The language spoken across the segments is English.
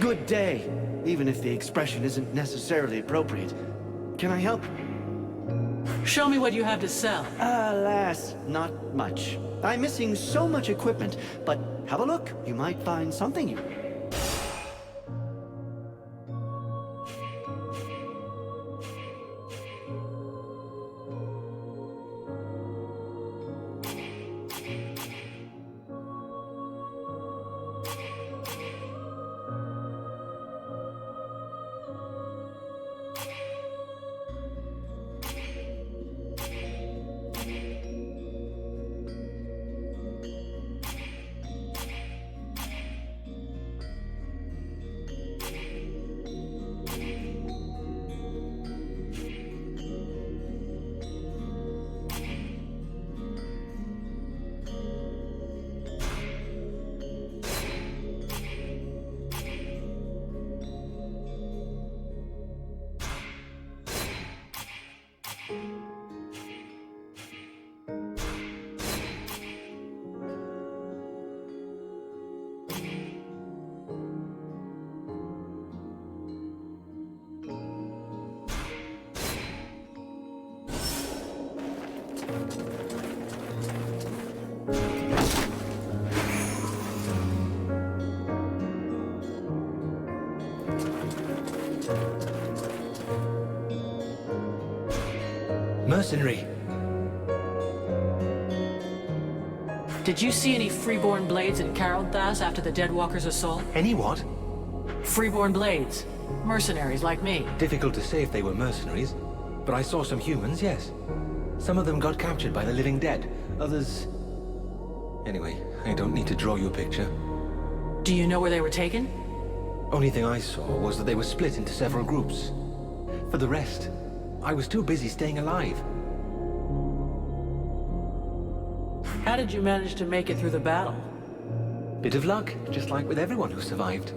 Good day, even if the expression isn't necessarily appropriate. Can I help? Show me what you have to sell. Alas, not much. I'm missing so much equipment, but have a look. You might find something you... Mercenary. Did you see any freeborn blades at Caronthas after the Deadwalkers' assault? Any what? Freeborn blades. Mercenaries like me. Difficult to say if they were mercenaries, but I saw some humans, yes. Some of them got captured by the living dead, others... Anyway, I don't need to draw you a picture. Do you know where they were taken? Only thing I saw was that they were split into several groups. For the rest, I was too busy staying alive. How did you manage to make it through the battle? Bit of luck, just like with everyone who survived.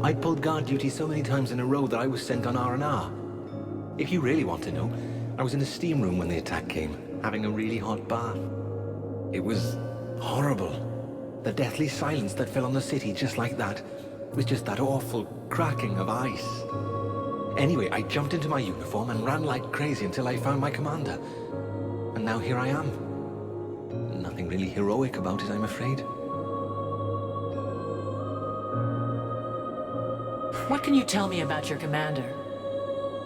I pulled guard duty so many times in a row that I was sent on R&R. If you really want to know, I was in a steam room when the attack came, having a really hot bath. It was horrible. The deathly silence that fell on the city just like that, with just that awful cracking of ice. Anyway, I jumped into my uniform and ran like crazy until I found my commander. And now here I am. Nothing really heroic about it, I'm afraid. What can you tell me about your commander?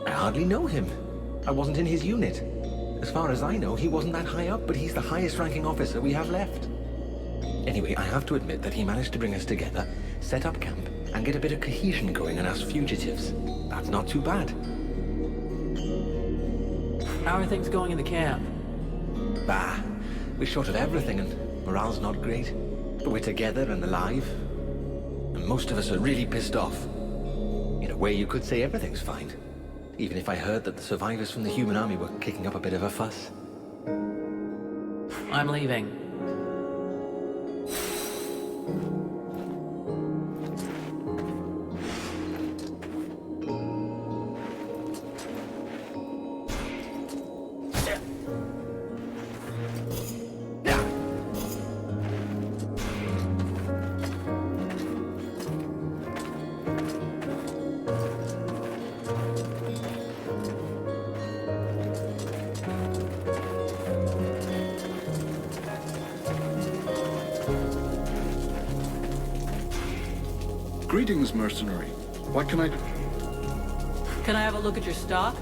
I hardly know him. I wasn't in his unit. As far as I know, he wasn't that high up, but he's the highest ranking officer we have left. Anyway, I have to admit that he managed to bring us together, set up camp, and get a bit of cohesion going in us fugitives. That's not too bad. How are things going in the camp? Bah, we're short of everything and morale's not great. But we're together and alive. And most of us are really pissed off. In a way, you could say everything's fine. Even if I heard that the survivors from the human army were kicking up a bit of a fuss. I'm leaving. Greetings, mercenary. What can I do? Can I have a look at your stock?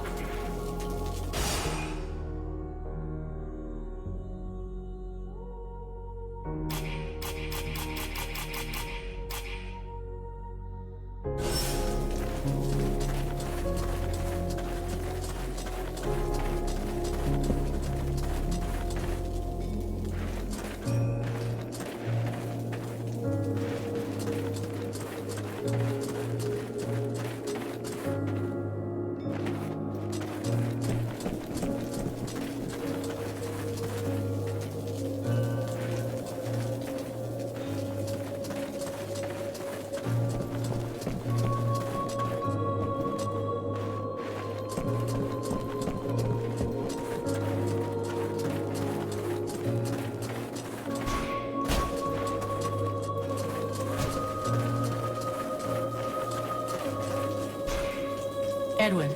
Edwin,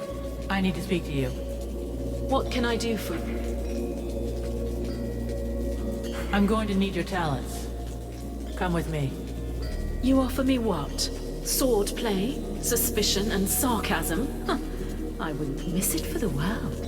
I need to speak to you. What can I do for... I'm going to need your talents. Come with me. You offer me what? Sword play, suspicion, and sarcasm? Huh. I wouldn't miss it for the world.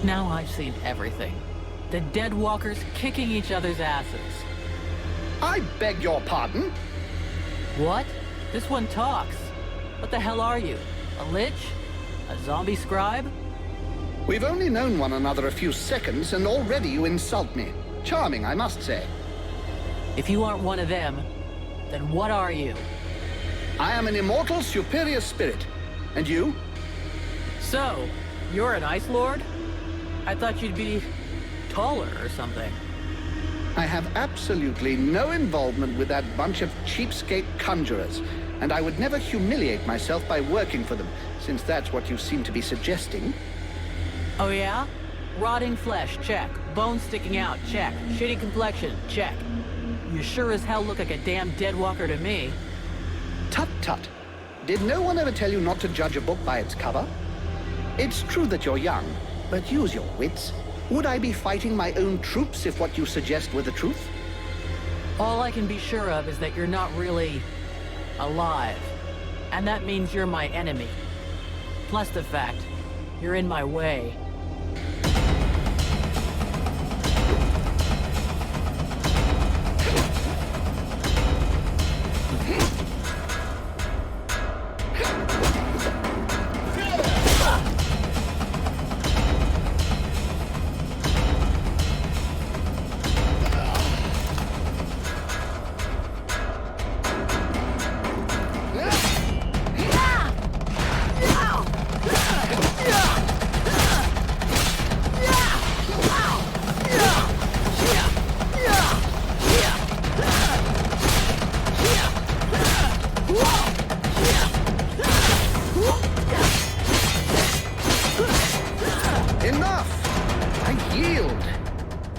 Now I've seen everything. The Deadwalkers kicking each other's asses. I beg your pardon? What? This one talks. What the hell are you? A lich? A zombie scribe? We've only known one another a few seconds, and already you insult me. Charming, I must say. If you aren't one of them, then what are you? I am an immortal superior spirit. And you? So, you're an Ice Lord? I thought you'd be taller or something. I have absolutely no involvement with that bunch of cheapskate conjurers, and I would never humiliate myself by working for them, since that's what you seem to be suggesting. Oh yeah? Rotting flesh, check. Bones sticking out, check. Shitty complexion, check. You sure as hell look like a damn Deadwalker to me. Tut tut. Did no one ever tell you not to judge a book by its cover? It's true that you're young, but use your wits. Would I be fighting my own troops if what you suggest were the truth? All I can be sure of is that you're not really alive. And that means you're my enemy. Plus the fact, you're in my way.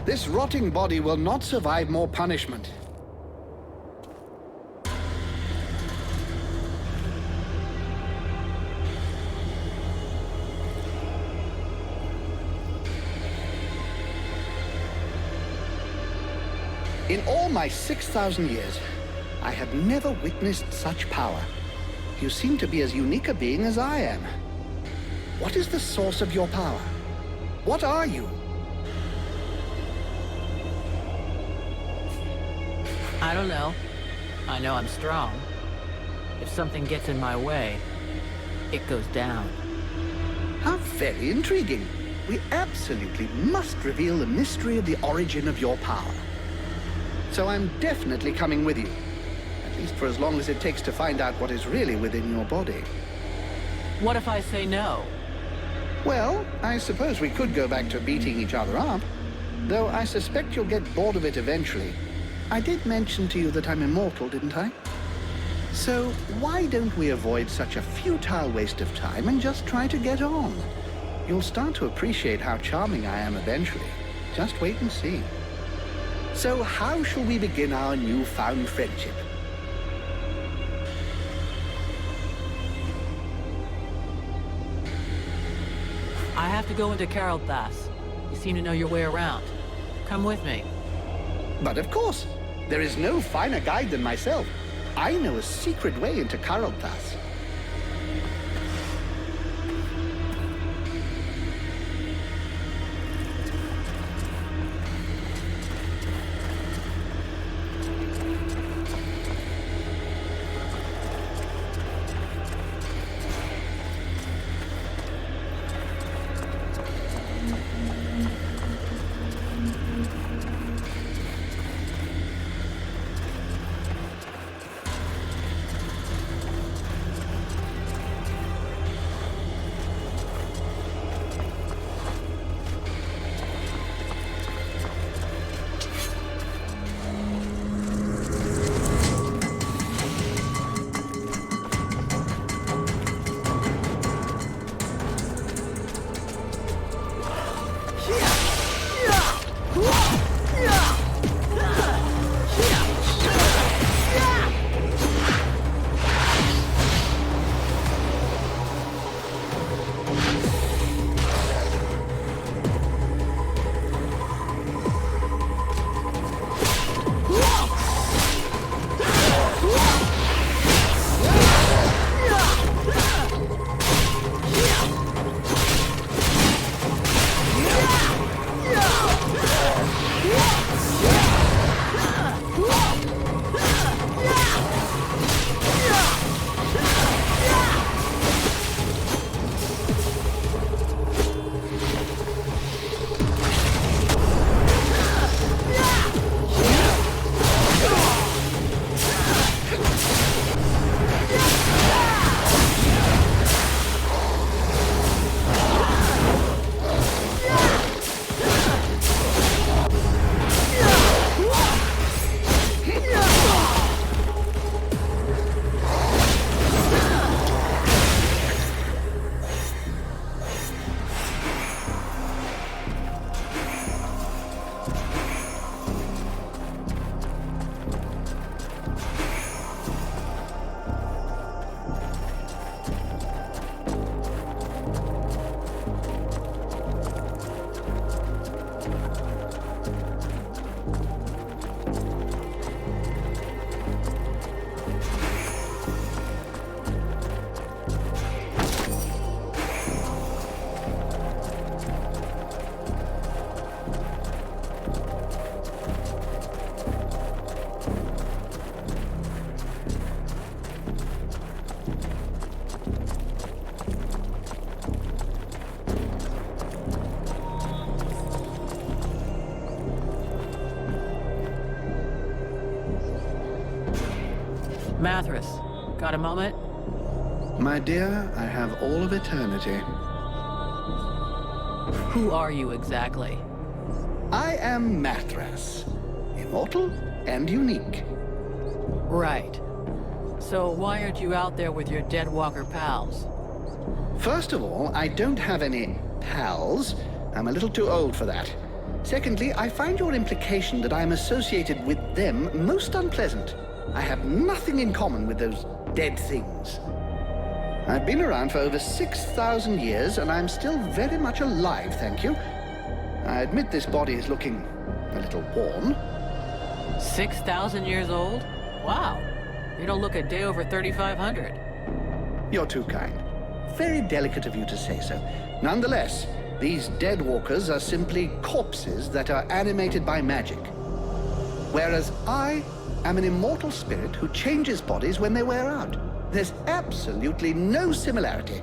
This rotting body will not survive more punishment. In all my 6,000 years, I have never witnessed such power. You seem to be as unique a being as I am. What is the source of your power? What are you? I don't know. I know I'm strong. If something gets in my way, it goes down. How very intriguing. We absolutely must reveal the mystery of the origin of your power. So I'm definitely coming with you. At least for as long as it takes to find out what is really within your body. What if I say no? Well, I suppose we could go back to beating each other up. Though I suspect you'll get bored of it eventually. I did mention to you that I'm immortal, didn't I? So why don't we avoid such a futile waste of time and just try to get on? You'll start to appreciate how charming I am eventually. Just wait and see. So how shall we begin our newfound friendship? I have to go into Carolthas. You seem to know your way around. Come with me. But of course, there is no finer guide than myself. I know a secret way into Carolthas. Mathras, got a moment? My dear, I have all of eternity. Who are you exactly? I am Mathras, immortal and unique. Right. So why aren't you out there with your Deadwalker pals? First of all, I don't have any pals. I'm a little too old for that. Secondly, I find your implication that I'm associated with them most unpleasant. I have nothing in common with those dead things. I've been around for over 6,000 years, and I'm still very much alive, thank you. I admit this body is looking a little worn. 6,000 years old? Wow. You don't look a day over 3,500. You're too kind. Very delicate of you to say so. Nonetheless, these Deadwalkers are simply corpses that are animated by magic. Whereas I am an immortal spirit who changes bodies when they wear out. There's absolutely no similarity.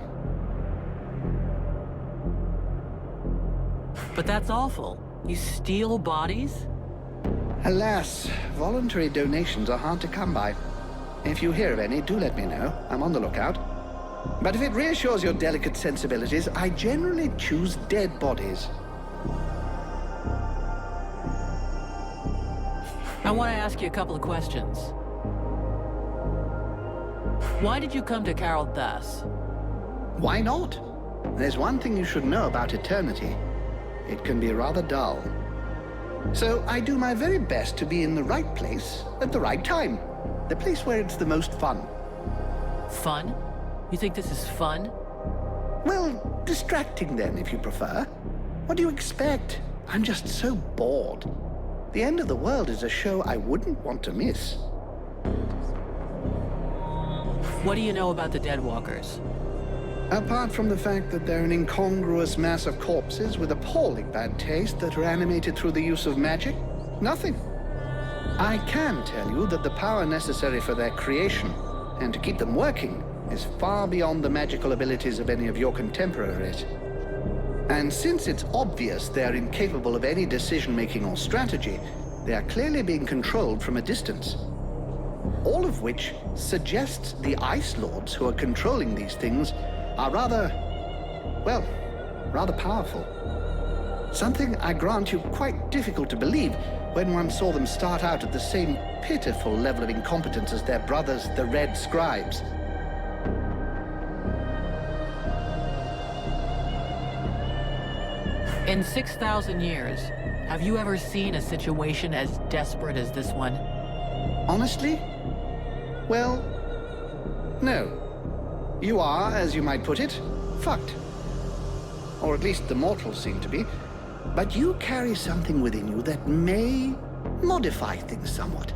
But that's awful. You steal bodies? Alas, voluntary donations are hard to come by. If you hear of any, do let me know. I'm on the lookout. But if it reassures your delicate sensibilities, I generally choose dead bodies. I want to ask you a couple of questions. Why did you come to Carol Thas? Why not? There's one thing you should know about eternity. It can be rather dull. So I do my very best to be in the right place at the right time. The place where it's the most fun. Fun? You think this is fun? Well, distracting then, if you prefer. What do you expect? I'm just so bored. The End of the World is a show I wouldn't want to miss. What do you know about the Deadwalkers? Apart from the fact that they're an incongruous mass of corpses with appalling bad taste that are animated through the use of magic, nothing. I can tell you that the power necessary for their creation, and to keep them working, is far beyond the magical abilities of any of your contemporaries. And since it's obvious they're incapable of any decision-making or strategy, they are clearly being controlled from a distance. All of which suggests the Ice Lords who are controlling these things are rather powerful. Something, I grant you, quite difficult to believe when one saw them start out at the same pitiful level of incompetence as their brothers, the Red Scribes. In 6,000 years, have you ever seen a situation as desperate as this one? Honestly? Well, no. You are, as you might put it, fucked. Or at least the mortals seem to be. But you carry something within you that may modify things somewhat.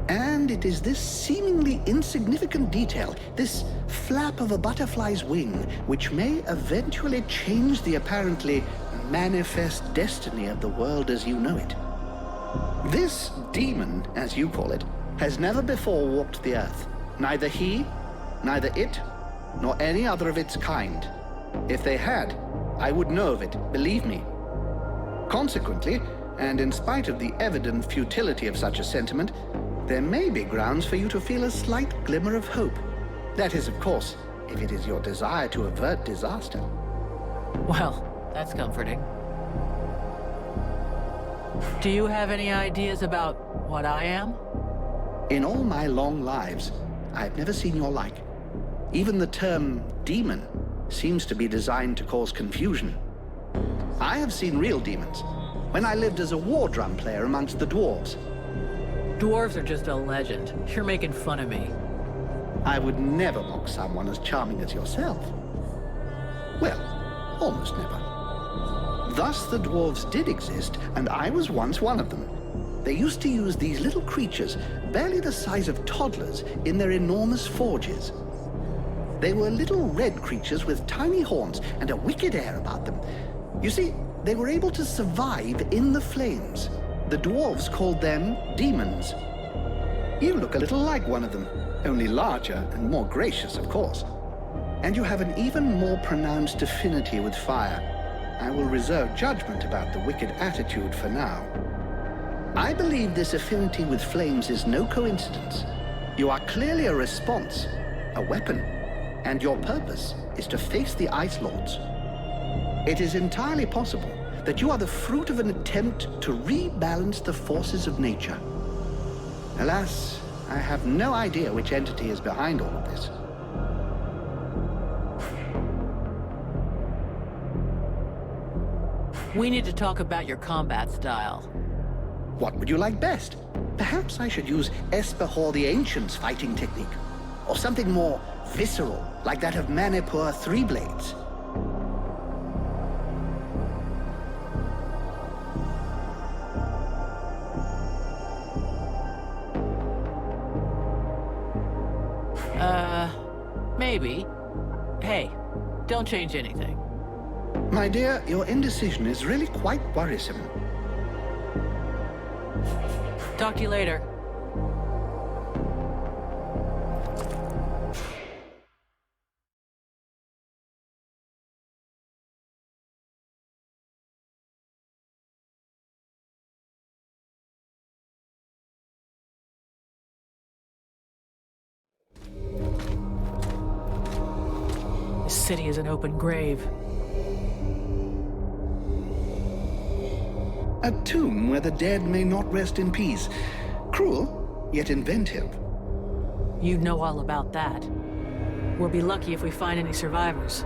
And it is this seemingly insignificant detail, this flap of a butterfly's wing, which may eventually change the apparently manifest destiny of the world as you know it. This demon, as you call it, has never before walked the earth. Neither he, neither it, nor any other of its kind. If they had, I would know of it, believe me. Consequently, and in spite of the evident futility of such a sentiment, there may be grounds for you to feel a slight glimmer of hope. That is, of course, if it is your desire to avert disaster. Well, that's comforting. Do you have any ideas about what I am? In all my long lives, I've never seen your like. Even the term demon seems to be designed to cause confusion. I have seen real demons when I lived as a war drum player amongst the dwarves. Dwarves are just a legend. You're making fun of me. I would never mock someone as charming as yourself. Well, almost never. Thus the dwarves did exist, and I was once one of them. They used to use these little creatures, barely the size of toddlers, in their enormous forges. They were little red creatures with tiny horns and a wicked air about them. You see, they were able to survive in the flames. The dwarves called them demons. You look a little like one of them, only larger and more gracious, of course. And you have an even more pronounced affinity with fire. I will reserve judgment about the wicked attitude for now. I believe this affinity with flames is no coincidence. You are clearly a response, a weapon, and your purpose is to face the Ice Lords. It is entirely possible that you are the fruit of an attempt to rebalance the forces of nature. Alas, I have no idea which entity is behind all of this. We need to talk about your combat style. What would you like best? Perhaps I should use Espehor the Ancient's fighting technique, or something more visceral, like that of Manipur Three Blades. Maybe. Hey, don't change anything. My dear, your indecision is really quite worrisome. Talk to you later. This city is an open grave. A tomb where the dead may not rest in peace. Cruel, yet inventive. You know all about that. We'll be lucky if we find any survivors.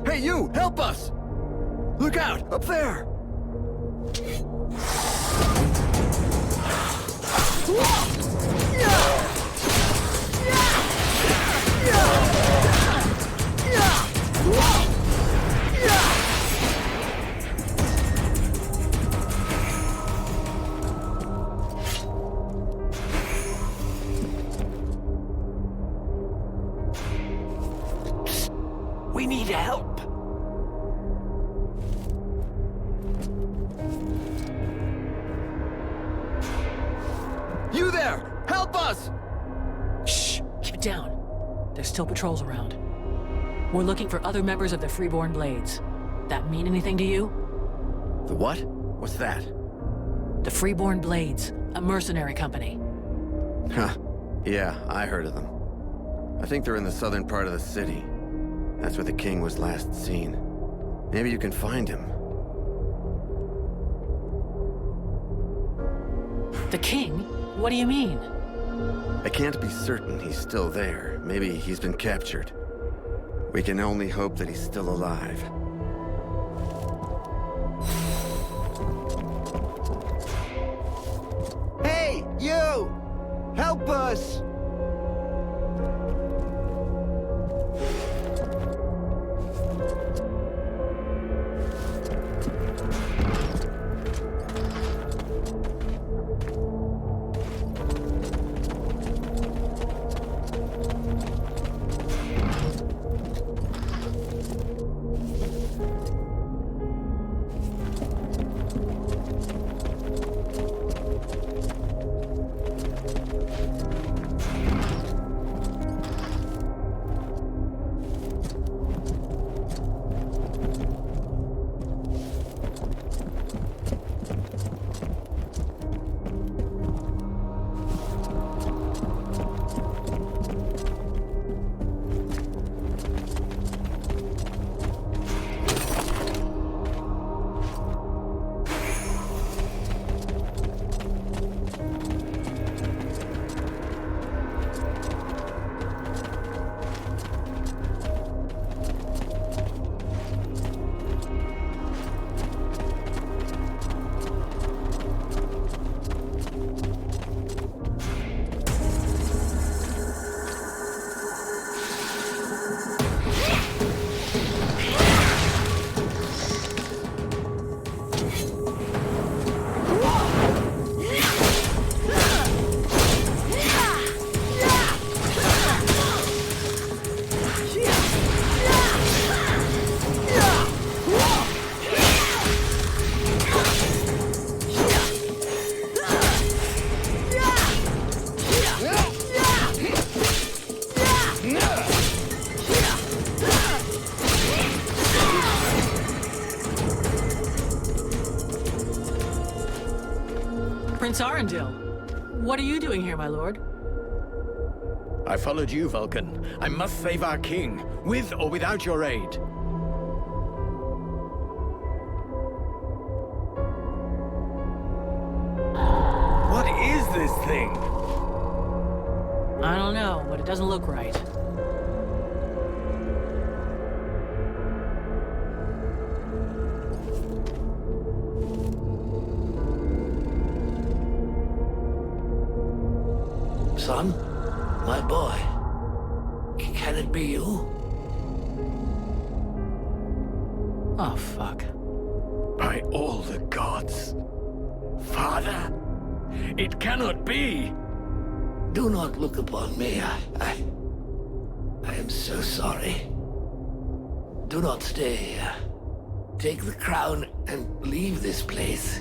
Hey, you! Help us! Look out! Up there! We need help. You there! Help us! Shh! Keep it down. There's still patrols around. We're looking for other members of the Freeborn Blades. That mean anything to you? The what? What's that? The Freeborn Blades, a mercenary company. Huh. Yeah, I heard of them. I think they're in the southern part of the city. That's where the king was last seen. Maybe you can find him. The king? What do you mean? I can't be certain he's still there. Maybe he's been captured. We can only hope that he's still alive. Hey, you! Help us! Prince Arundel, what are you doing here, my lord? I followed you, Vulcan. I must save our king, with or without your aid. What is this thing? I don't know, but it doesn't look right. Son, my boy, can it be you? Oh, fuck. By all the gods. Father, it cannot be. Do not look upon me. I am so sorry. Do not stay here. Take the crown and leave this place.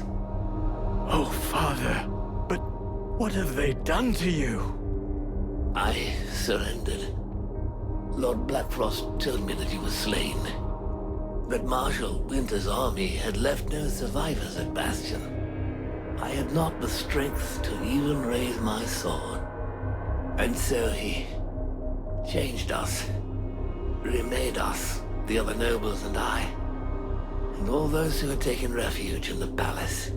Oh, Father, but what have they done to you? I surrendered. Lord Blackfrost told me that he was slain. That Marshal Winter's army had left no survivors at Bastion. I had not the strength to even raise my sword. And so he changed us, remade us, the other nobles and I, and all those who had taken refuge in the palace.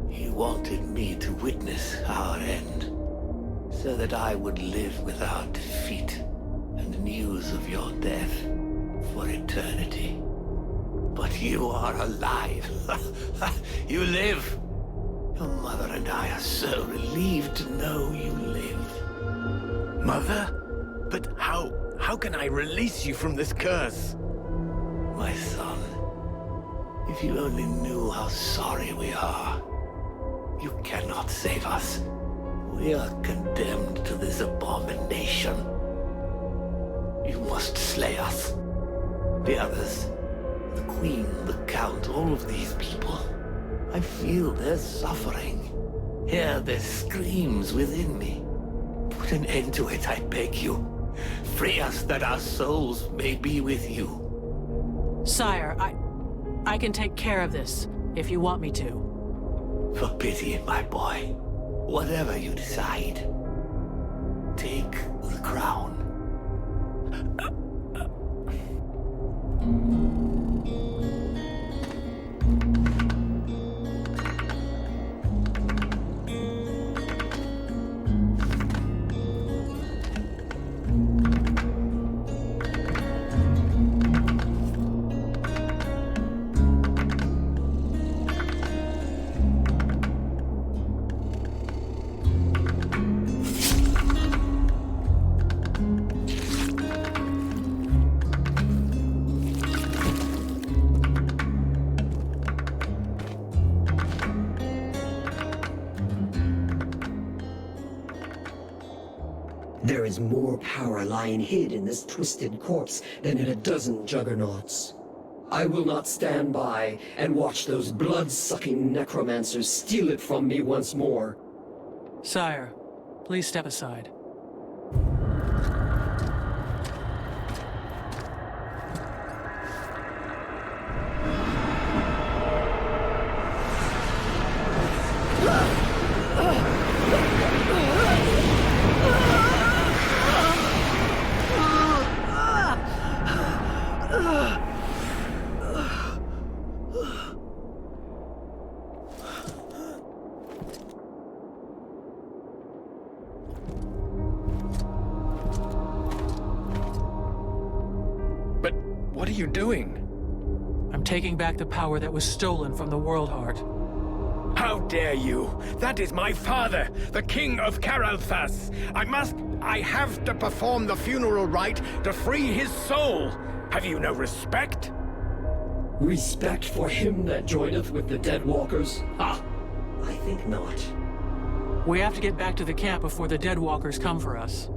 He wanted me to witness our end, so that I would live with our defeat and news of your death for eternity. But you are alive. You live. Your mother and I are so relieved to know you live. Mother? But how can I release you from this curse? My son, if you only knew how sorry we are. You cannot save us. We are condemned to this abomination. You must slay us. The others, the Queen, the Count, all of these people. I feel their suffering. Hear their screams within me. Put an end to it, I beg you. Free us that our souls may be with you. Sire, I can take care of this, if you want me to. For pity, my boy. Whatever you decide, take the crown. There is more power lying hid in this twisted corpse than in a dozen juggernauts. I will not stand by and watch those blood-sucking necromancers steal it from me once more. Sire, please step aside. What are you doing? I'm taking back the power that was stolen from the World Heart. How dare you? That is my father, the King of Caralthas. I have to perform the funeral rite to free his soul. Have you no respect? Respect for him that joineth with the dead walkers? Ah, I think not. We have to get back to the camp before the Dead Walkers come for us.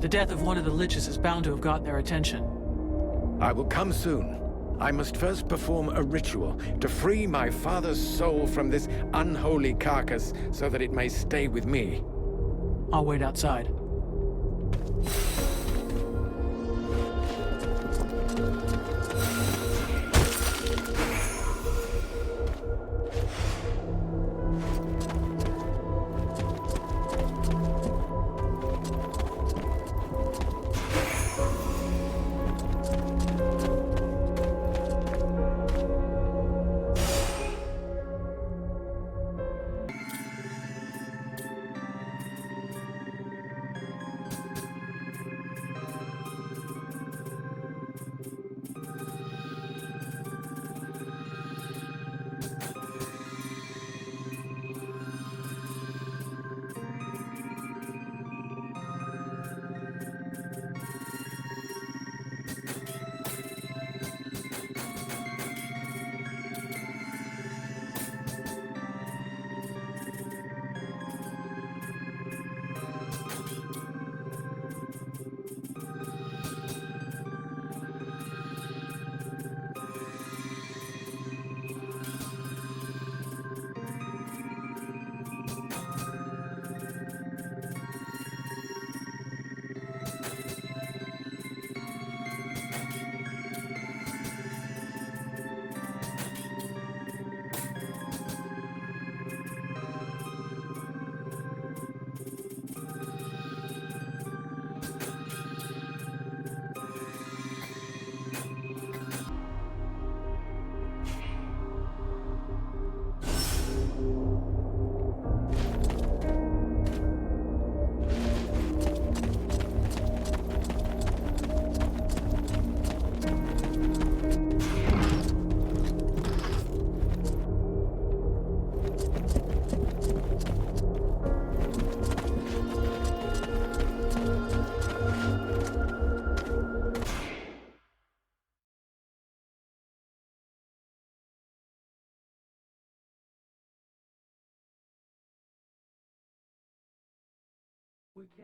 The death of one of the liches is bound to have gotten their attention. I will come soon. I must first perform a ritual to free my father's soul from this unholy carcass so that it may stay with me. I'll wait outside.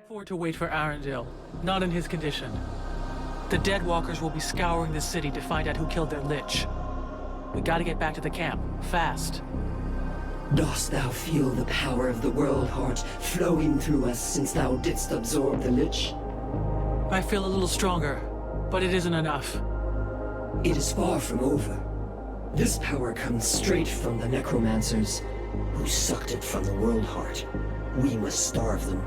Afford to wait for Arundel. Not in his condition. The Dead Walkers will be scouring the city to find out who killed their Lich. We gotta get back to the camp, fast. Dost thou feel the power of the World Heart flowing through us since thou didst absorb the Lich? I feel a little stronger, but it isn't enough. It is far from over. This power comes straight from the Necromancers, who sucked it from the World Heart. We must starve them.